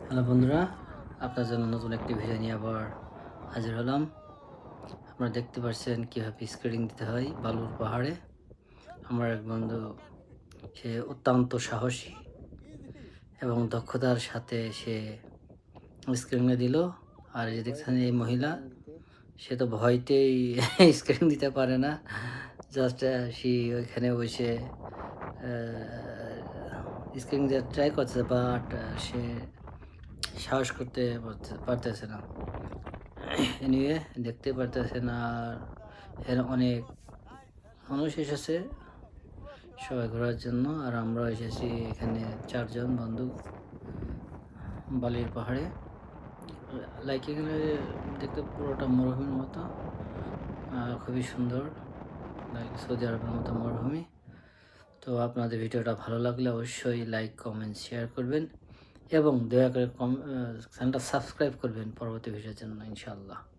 Hello বন্ধুরা, আপনার জন্য নতুন একটি ভিডিও নিয়ে আবার হাজির হলাম। আপনারা দেখতে পাচ্ছেন কীভাবে স্কেটিং দিতে হয় বালুর পাহাড়ে। আমার এক বন্ধু, সে অত্যন্ত সাহসী এবং দক্ষতার সাথে সে স্কেটিং দিল। আর এই যে দেখছেন এই মহিলা, সে তো ভয়তেই স্কেটিং দিতে পারে না। জাস্ট সে ওইখানে বসে স্কেটিং দিয়ে ট্রাই করছে, বাট সে সাহস করতে পারতেছে না। এনিওয়ে দেখতে পারতেছেন। আর এখানে অনেক মানুষ এসেছে সবাই ঘোরার জন্য, আর আমরা এসেছি এখানে 4 জন বন্ধু বালির পাহাড়ে। লাইক এখানে দেখতে পুরোটা মরুভূমির মতো, খুবই সুন্দর, লাইক সৌদি আরবের মতো মরুভূমি। তো আপনাদের ভিডিওটা ভালো লাগলে অবশ্যই লাইক, কমেন্ট, শেয়ার করবেন এবং দয়া করে চ্যানেলটা সাবস্ক্রাইব করবেন পরবর্তী ভিডিওর জন্য ইনশাআল্লাহ।